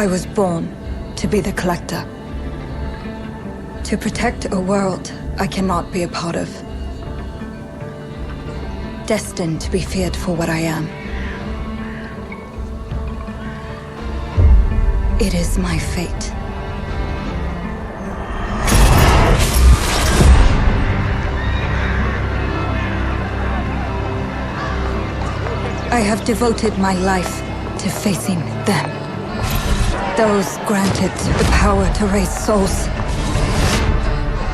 I was born to be the collector. To protect a world I cannot be a part of. Destined to be feared for what I am. It is my fate. I have devoted my life to facing them. Those granted the power to raise souls.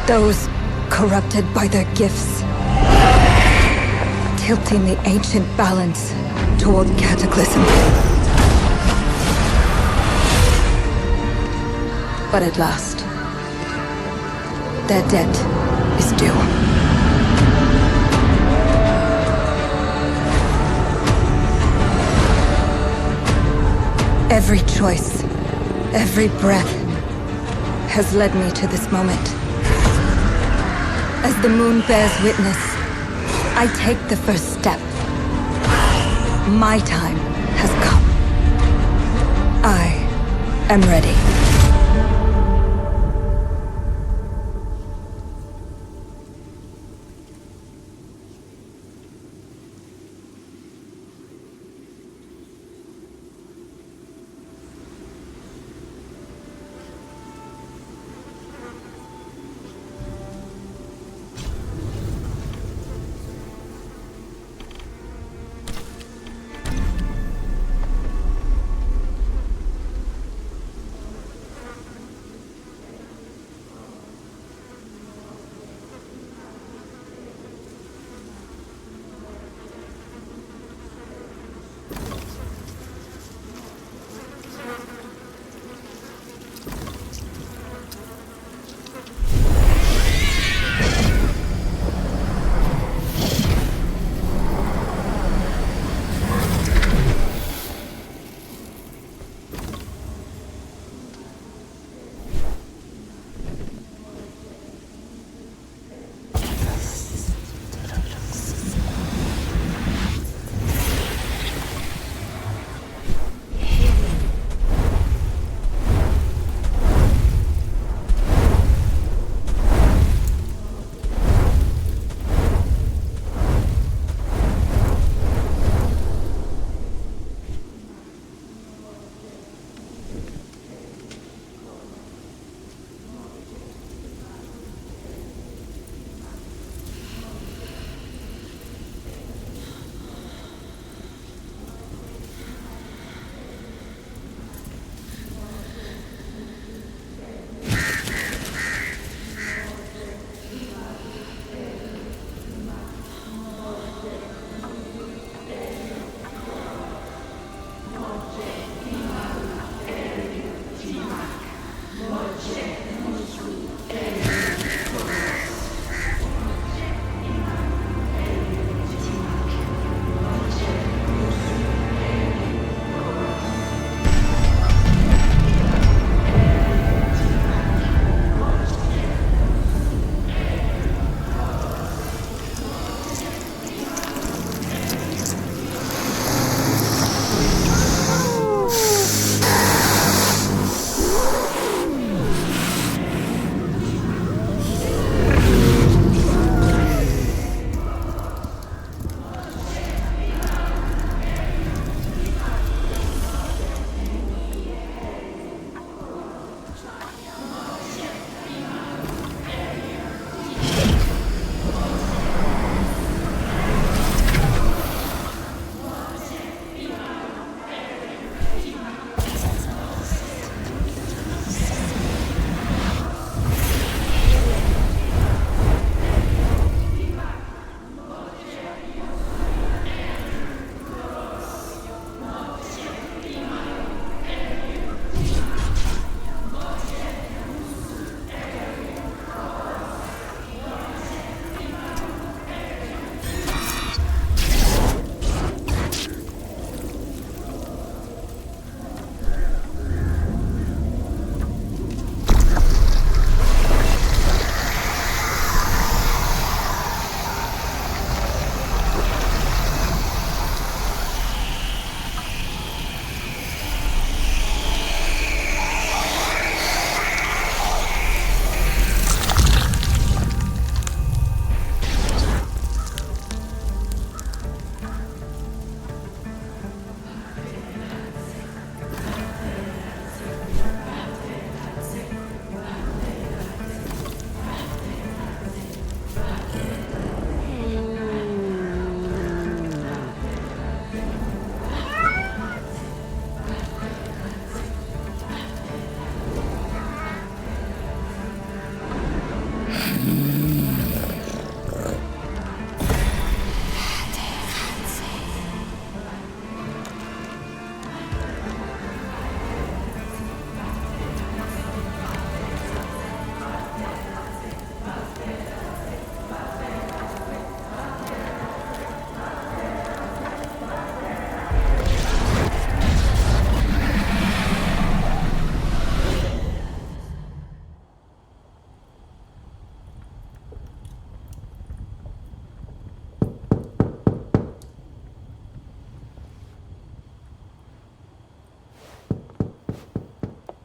Those corrupted by their gifts. Tilting the ancient balance toward cataclysm. But at last, their debt is due. Every choice, every breath has led me to this moment. As the moon bears witness, I take the first step. My time has come. I am ready.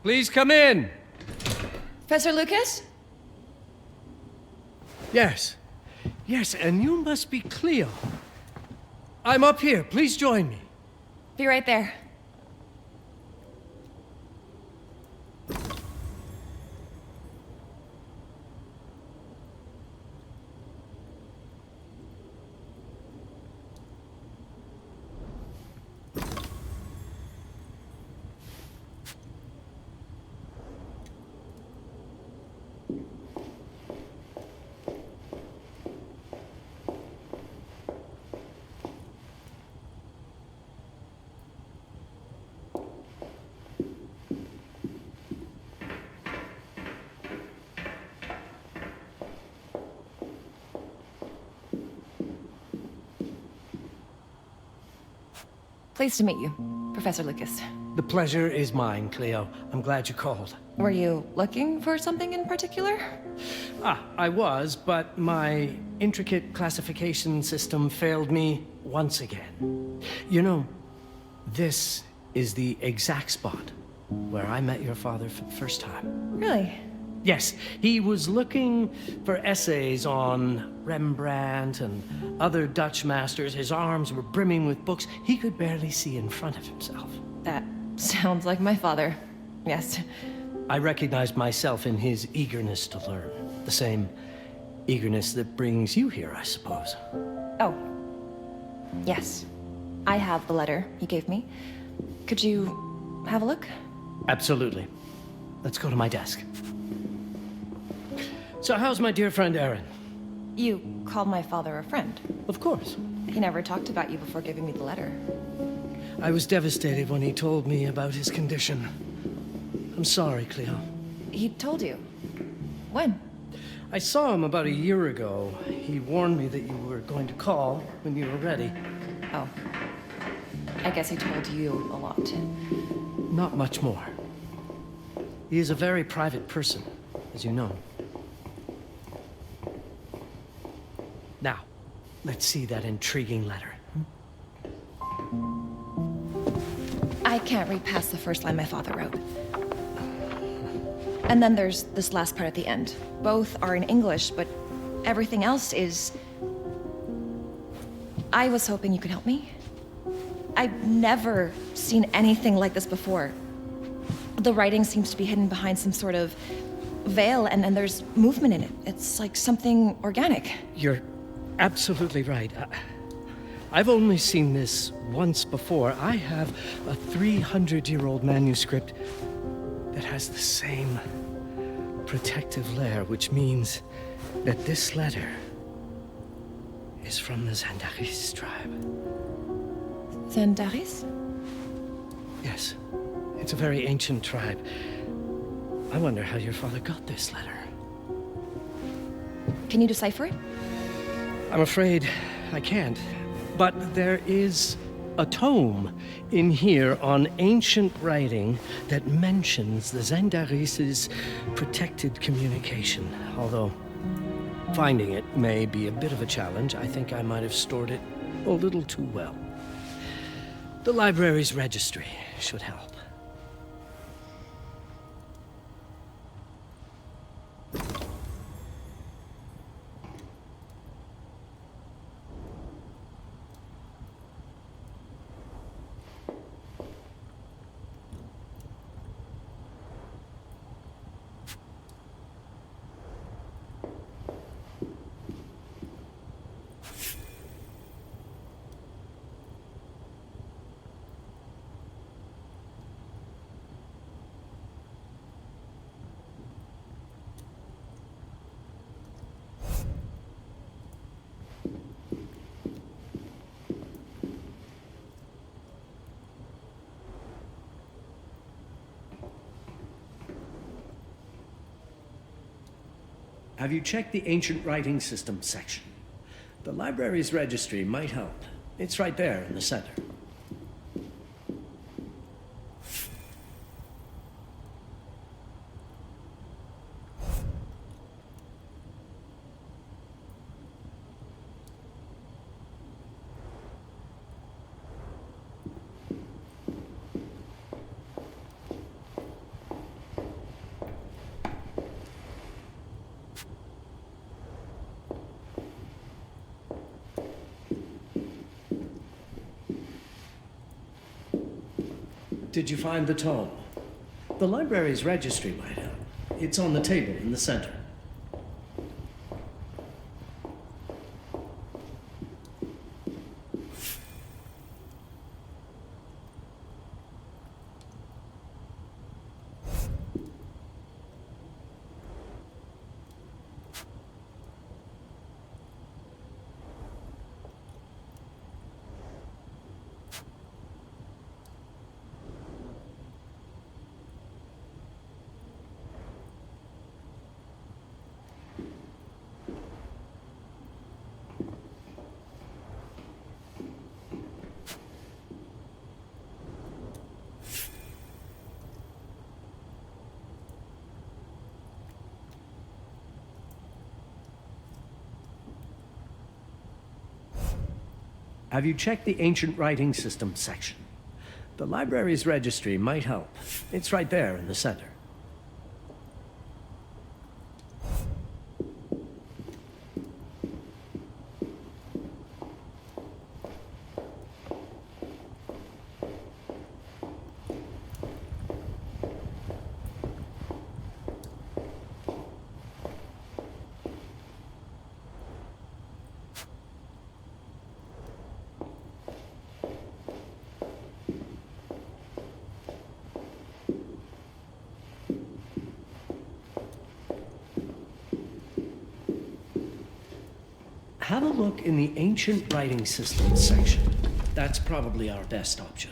Please come in. Professor Lucas? Yes. Yes, and you must be Cleo. I'm up here. Please join me. Be right there. Pleased to meet you, Professor Lucas. The pleasure is mine, Cleo. I'm glad you called. Were you looking for something in particular? I was, but my intricate classification system failed me once again. You know, this is the exact spot where I met your father for the first time. Really? Yes, he was looking for essays on Rembrandt and other Dutch masters. His arms were brimming with books. He could barely see in front of himself. That sounds like my father. Yes. I recognized myself in his eagerness to learn. The same eagerness that brings you here, I suppose. Oh. Yes. I have the letter he gave me. Could you have a look? Absolutely. Let's go to my desk. So how's my dear friend Aaron? You called my father a friend. Of course. He never talked about you before giving me the letter. I was devastated when he told me about his condition. I'm sorry, Cleo. He told you? When? I saw him about a year ago. He warned me that you were going to call when you were ready. Oh. I guess he told you a lot. Not much more. He is a very private person, as you know. Now, let's see that intriguing letter. I can't read past the first line my father wrote. And then there's this last part at the end. Both are in English, but everything else is... I was hoping you could help me. I've never seen anything like this before. The writing seems to be hidden behind some sort of veil, and there's movement in it. It's like something organic. You're absolutely right. I've only seen this once before. I have a 300-year-old manuscript that has the same protective layer, which means that this letter is from the Zandaris tribe. Zandaris? Yes. It's a very ancient tribe. I wonder how your father got this letter. Can you decipher it? I'm afraid I can't. But there is a tome in here on ancient writing that mentions the Zandaris' protected communication. Although finding it may be a bit of a challenge, I think I might have stored it a little too well. The library's registry should help. Have you checked the ancient writing system section? The library's registry might help. It's right there in the center. Did you find the tome? The library's registry might help. It's on the table in the center. Have you checked the ancient writing system section? The library's registry might help. It's right there in the center. Have a look in the ancient writing system section. That's probably our best option.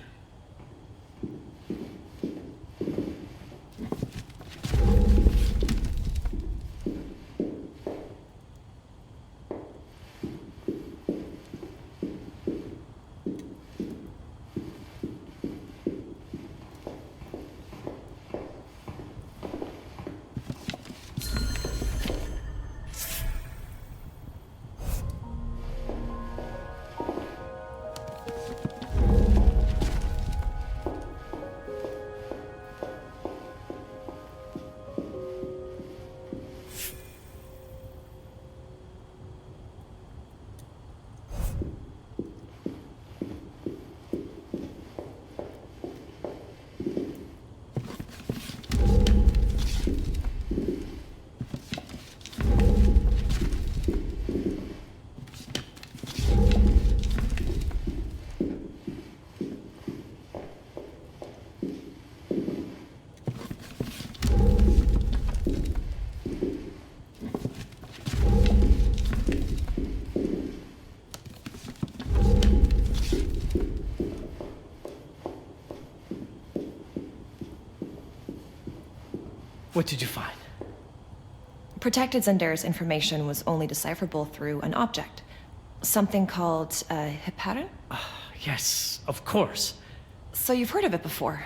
What did you find? Protected Zendare's information was only decipherable through an object. Something called a Hipparin? Yes, of course. So you've heard of it before?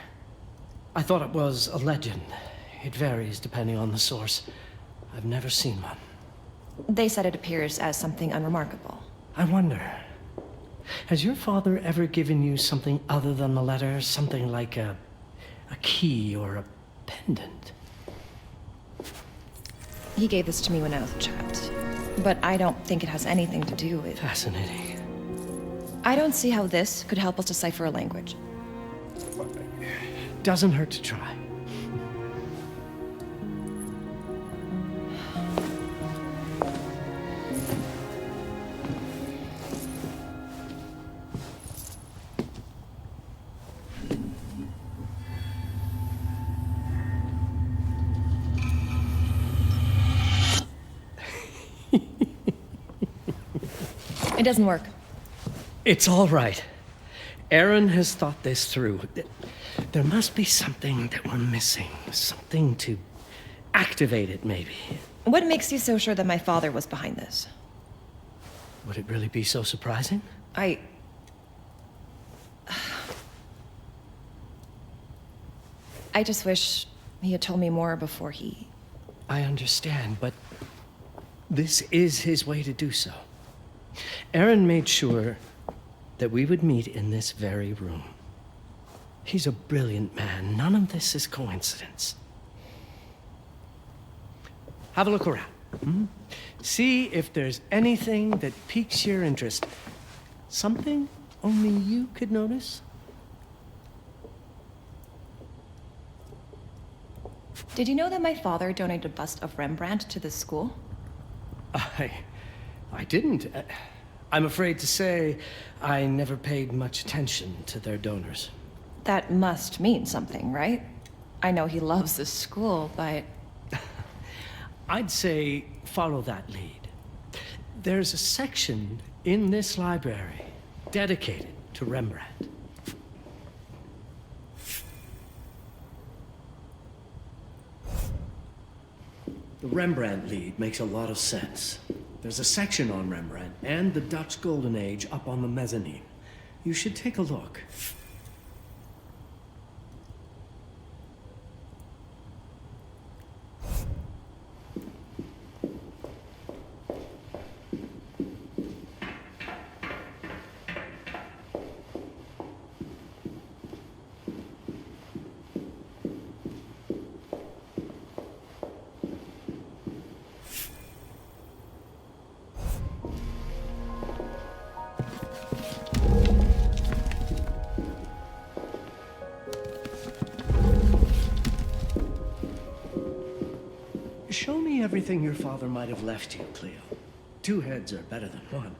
I thought it was a legend. It varies depending on the source. I've never seen one. They said it appears as something unremarkable. I wonder, has your father ever given you something other than the letter? Something like a key or a pendant? He gave this to me when I was a child. But I don't think it has anything to do with... Fascinating. I don't see how this could help us decipher a language. Doesn't hurt to try. It doesn't work. It's all right. Aaron has thought this through. There must be something that we're missing. Something to activate it, maybe. What makes you so sure that my father was behind this? Would it really be so surprising? I just wish he had told me more before he... I understand, but this is his way to do so. Aaron made sure that we would meet in this very room. He's a brilliant man. None of this is coincidence. Have a look around. See if there's anything that piques your interest. Something only you could notice? Did you know that my father donated a bust of Rembrandt to this school? I didn't. I'm afraid to say I never paid much attention to their donors. That must mean something, right? I know he loves this school, but... I'd say follow that lead. There's a section in this library dedicated to Rembrandt. The Rembrandt lead makes a lot of sense. There's a section on Rembrandt and the Dutch Golden Age up on the mezzanine. You should take a look. Show me everything your father might have left you, Cleo. 2 heads are better than 1.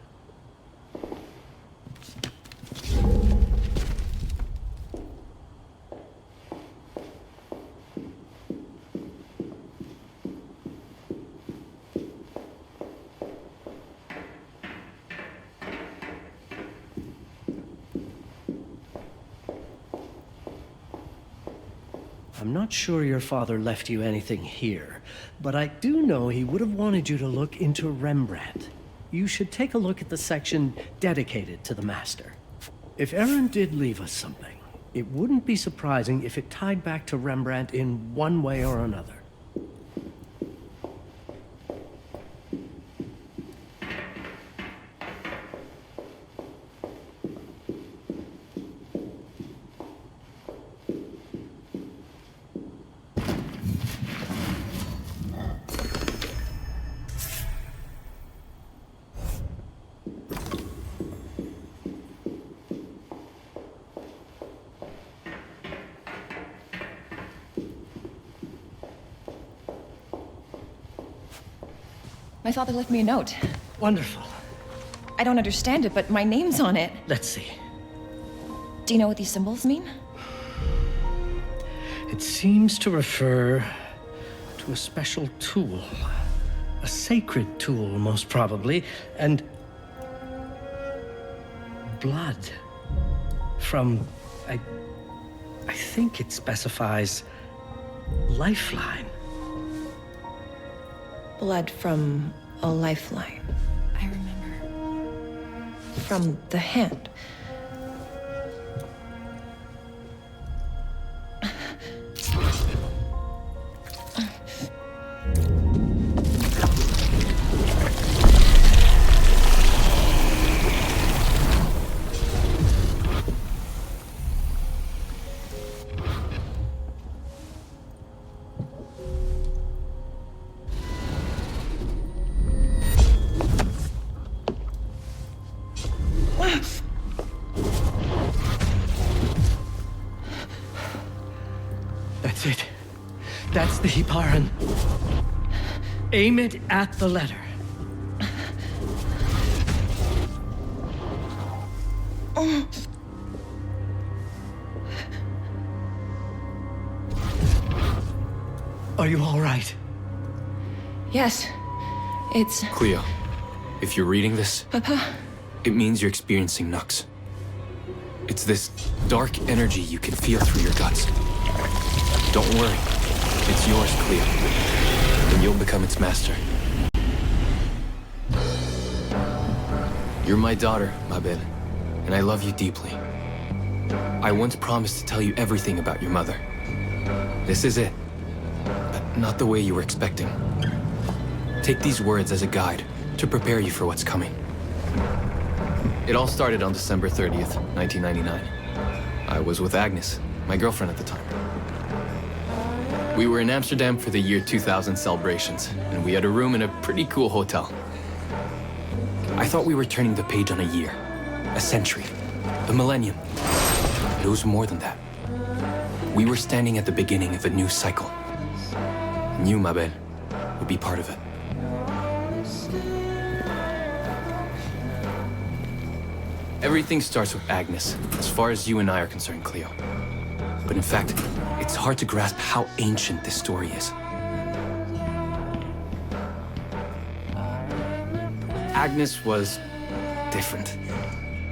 I'm not sure your father left you anything here, but I do know he would have wanted you to look into Rembrandt. You should take a look at the section dedicated to the master. If Aaron did leave us something, it wouldn't be surprising if it tied back to Rembrandt in one way or another. My father left me a note. Wonderful. I don't understand it, but my name's on it. Let's see. Do you know what these symbols mean? It seems to refer to a special tool. A sacred tool, most probably, and blood from, I think it specifies lifeline. Blood from a lifeline. I remember. From the hand. That's it. That's the Hiparan. Aim it at the letter. Are you all right? Yes. It's... Cleo, if you're reading this, Papa? it means you're experiencing Nux. It's this dark energy you can feel through your guts. Don't worry. It's yours, Cleo. And you'll become its master. You're my daughter, Mabel, and I love you deeply. I once promised to tell you everything about your mother. This is it, but not the way you were expecting. Take these words as a guide to prepare you for what's coming. It all started on December 30th, 1999. I was with Agnes, my girlfriend at the time. We were in Amsterdam for the year 2000 celebrations, and we had a room in a pretty cool hotel. I thought we were turning the page on a year, a century, a millennium. But it was more than that. We were standing at the beginning of a new cycle, And you, ma belle, would be part of it. Everything starts with Agnes, as far as you and I are concerned, Cleo. But in fact, it's hard to grasp how ancient this story is. Agnes was different.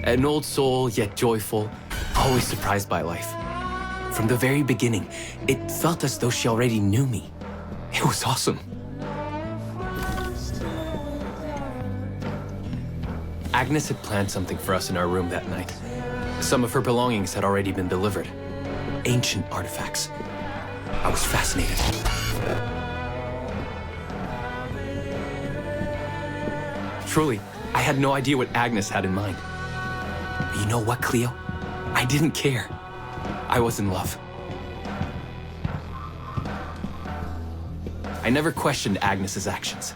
An old soul, yet joyful, always surprised by life. From the very beginning, it felt as though she already knew me. It was awesome. Agnes had planned something for us in our room that night. Some of her belongings had already been delivered. Ancient artifacts. I was fascinated. Truly, I had no idea what Agnes had in mind. But you know what, Cleo? I didn't care. I was in love. I never questioned Agnes's actions.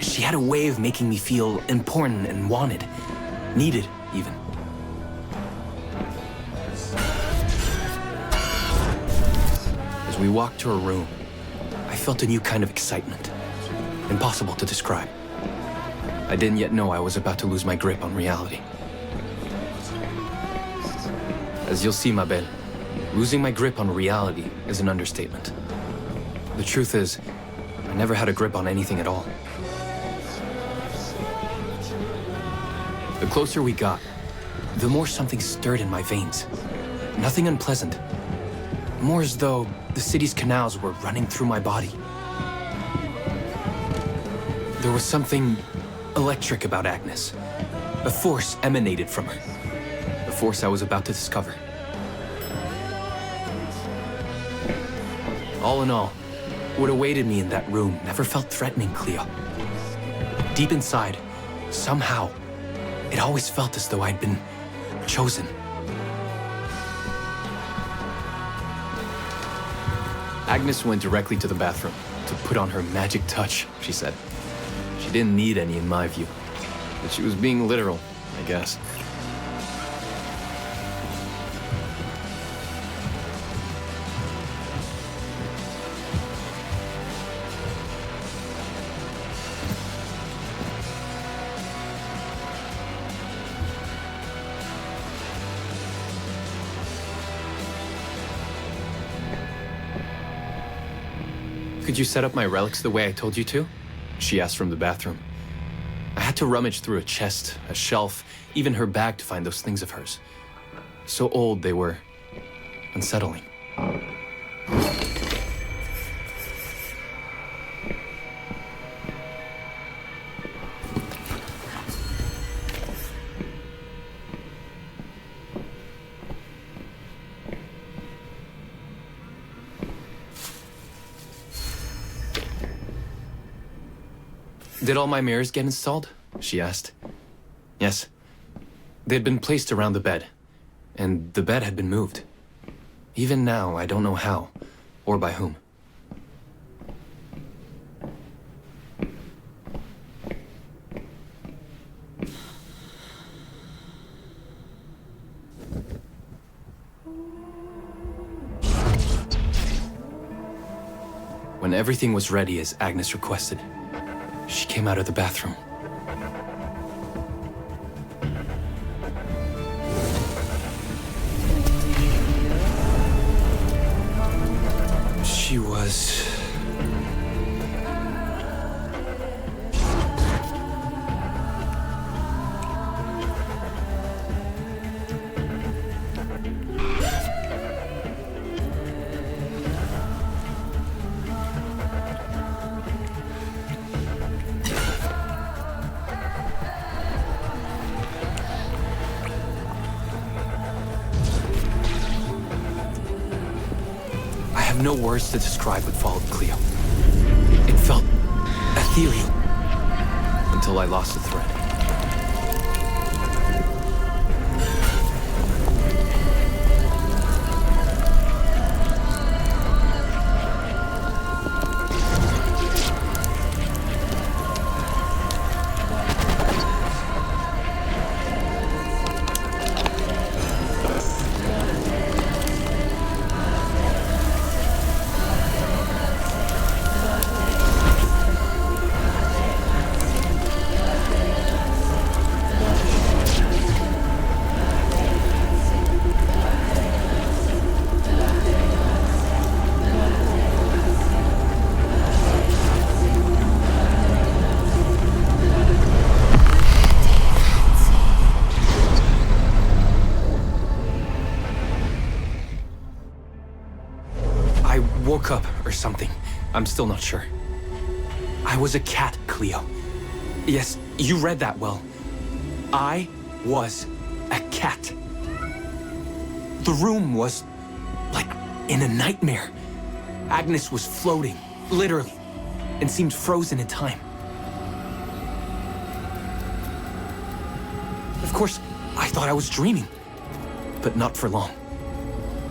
She had a way of making me feel important and wanted. Needed, even. As we walked to her room, I felt a new kind of excitement. Impossible to describe. I didn't yet know I was about to lose my grip on reality. As you'll see, ma belle, losing my grip on reality is an understatement. The truth is, I never had a grip on anything at all. The closer we got, the more something stirred in my veins. Nothing unpleasant. More as though the city's canals were running through my body. There was something electric about Agnes. A force emanated from her. The force I was about to discover. All in all, what awaited me in that room never felt threatening, Cleo. Deep inside, somehow, it always felt as though I'd been chosen. Agnes went directly to the bathroom to put on her magic touch, she said. She didn't need any in my view, but she was being literal, I guess. Could you set up my relics the way I told you to? She asked from the bathroom. I had to rummage through a chest, a shelf, even her bag to find those things of hers. So old they were. Unsettling. Did all my mirrors get installed? She asked. Yes. They had been placed around the bed, and the bed had been moved. Even now, I don't know how, or by whom. When everything was ready as Agnes requested, she came out of the bathroom. She was... no words to describe what followed, Cleo. It felt ethereal until I lost the thread. woke up or something. I'm still not sure. I was a cat, Cleo. Yes, you read that well. I was a cat. The room was like in a nightmare. Agnes was floating, literally, and seemed frozen in time. Of course, I thought I was dreaming, but not for long.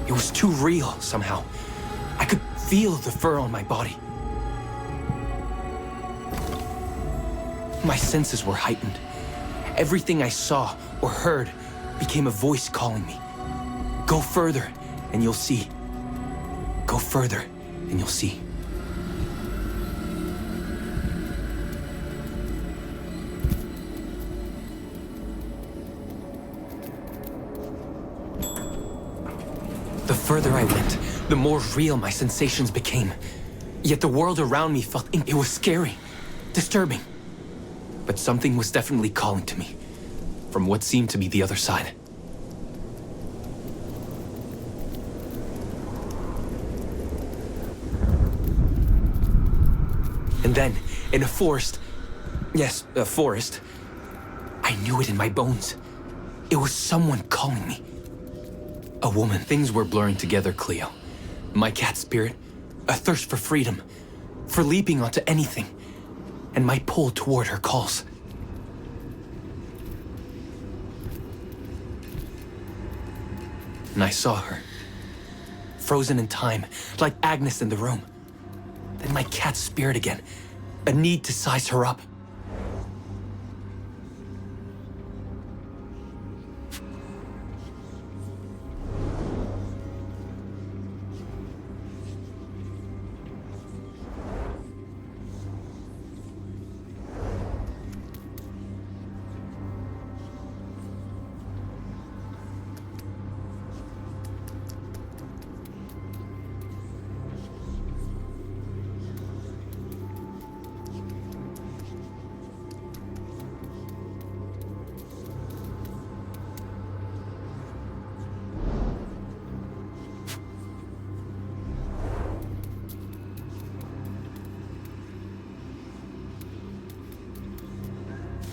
It was too real somehow. I could feel the fur on my body. My senses were heightened. Everything I saw or heard became a voice calling me. Go further, and you'll see. Go further, and you'll see. The further I went, the more real my sensations became. Yet the world around me felt it was scary, disturbing. But something was definitely calling to me, from what seemed to be the other side. And then, in a forest, yes, a forest, I knew it in my bones. It was someone calling me. A woman. Things were blurring together, Cleo. My cat spirit, a thirst for freedom, for leaping onto anything, and my pull toward her calls. And I saw her, frozen in time, like Agnes in the room. Then my cat spirit again, a need to size her up.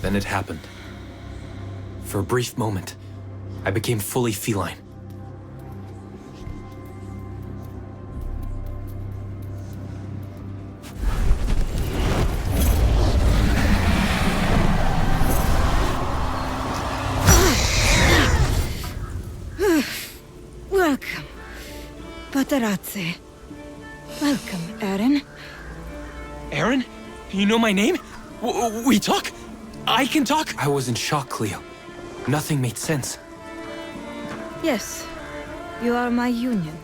Then it happened. For a brief moment, I became fully feline. Welcome, Patrice. Welcome, Aaron. Aaron? You know my name? We talk? I can talk? I was in shock, Cleo. Nothing made sense. Yes, you are my union,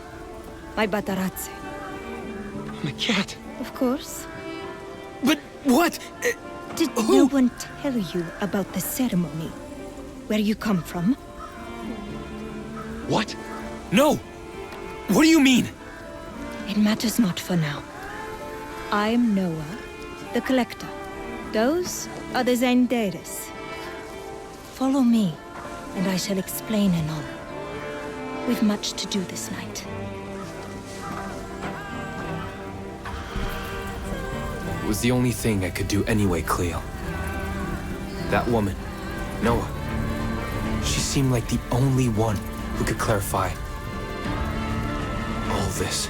my Patrice. I'm a cat. Of course. But what? Did no one tell you about the ceremony? Where you come from? What? No! What do you mean? It matters not for now. I'm Noa, the Collector. Those are the Desilets. Follow me, and I shall explain anon. We've much to do this night. It was the only thing I could do anyway, Cleo. That woman, Noa, she seemed like the only one who could clarify all this.